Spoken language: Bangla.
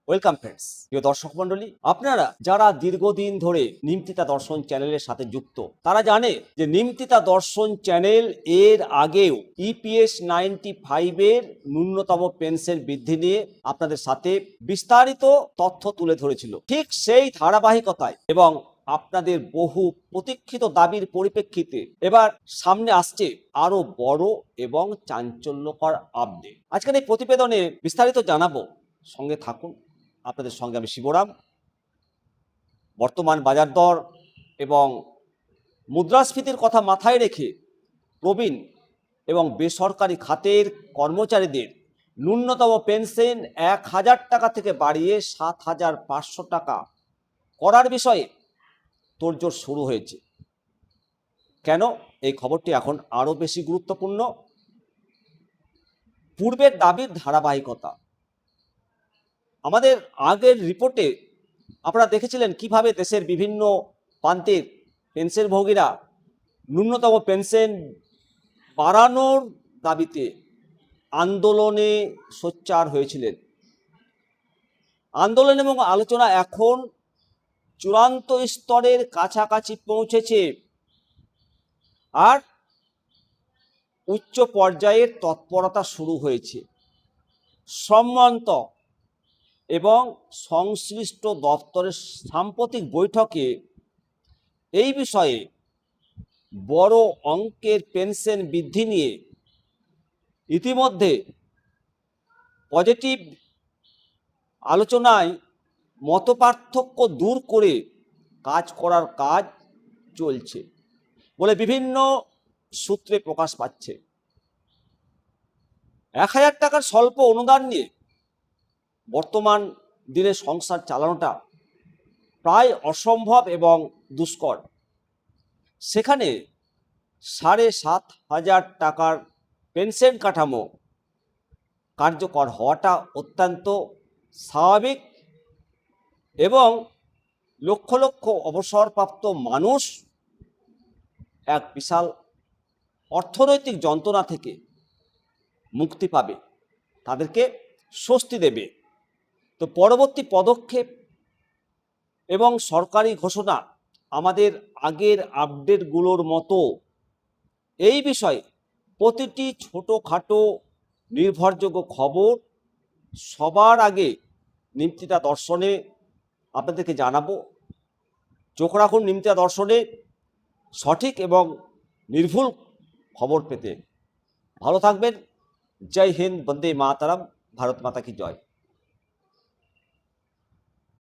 ওয়েলকাম ফ্রেন্ডস, প্রিয় দর্শক মন্ডলী, আপনারা যারা দীর্ঘদিন ধরে নিমতিতা দর্শন চ্যানেলের সাথে যুক্ত তারা জানে যে নিমতিতা দর্শন চ্যানেল এর আগেও ইপিএস 95 এর ন্যূনতম পেনশন বৃদ্ধি নিয়ে আপনাদের সাথে বিস্তারিত তথ্য তুলে ধরেছিল। ঠিক সেই ধারাবাহিকতায় এবং আপনাদের বহু প্রতীক্ষিত দাবির পরিপ্রেক্ষিতে এবার সামনে আসছে আরো বড় এবং চাঞ্চল্যকর আপডেট। আজকের এই প্রতিবেদনে বিস্তারিত জানাবো, সঙ্গে থাকুন। আপনাদের সঙ্গে আমি শিবরাম। বর্তমান বাজার দর এবং মুদ্রাস্ফীতির কথা মাথায় রেখে প্রবীণ এবং বেসরকারি খাতের কর্মচারীদের ন্যূনতম পেনশন 1000 টাকা থেকে বাড়িয়ে 7500 টাকা করার বিষয়ে তোড়জোড় শুরু হয়েছে। কেন এই খবরটি এখন আরও বেশি গুরুত্বপূর্ণ? পূর্বের দাবির ধারাবাহিকতা। আমাদের আগের রিপোর্টে আপনারা দেখেছিলেন কিভাবে দেশের বিভিন্ন প্রান্তের পেনশনভোগীরা ন্যূনতম পেনশন বাড়ানোর দাবিতে আন্দোলনে সোচ্চার হয়েছিলেন। আন্দোলন এবং আলোচনা এখন চূড়ান্ত স্তরের কাছাকাছি পৌঁছেছে, আর উচ্চ পর্যায়ের তৎপরতা শুরু হয়েছে। শ্রমমন্ত্রক এবং সংশ্লিষ্ট দপ্তরের সাম্প্রতিক বৈঠকে এই বিষয়ে বড় অঙ্কের পেনশন বৃদ্ধি নিয়ে ইতিমধ্যে পজিটিভ আলোচনায় মতপার্থক্য দূর করে কাজ করার কাজ চলছে বলে বিভিন্ন সূত্রে প্রকাশ পাচ্ছে। 1000 টাকার স্বল্প অনুদান নিয়ে বর্তমান দিনে সংসার চালানোটা প্রায় অসম্ভব এবং দুষ্কর। সেখানে 7500 টাকার পেনশন কাঠামো কার্যকর হওয়াটা অত্যন্ত স্বাভাবিক এবং লক্ষ লক্ষ অবসরপ্রাপ্ত মানুষ এক বিশাল অর্থনৈতিক যন্ত্রণা থেকে মুক্তি পাবে, তাদেরকে স্বস্তি দেবে। তো পরবর্তী পদক্ষেপ এবং সরকারি ঘোষণা আমাদের আগের আপডেটগুলোর মতো এই বিষয়ে প্রতিটি ছোটোখাটো নির্ভরযোগ্য খবর সবার আগে নিমতিতা দর্শনে আপনাদেরকে জানাবো। চোখ রাখুন নিমতিতা দর্শনে সঠিক এবং নির্ভুল খবর পেতে। ভালো থাকবেন। জয় হিন্দ, বন্দে মাতরম, ভারত মাতা কি জয়।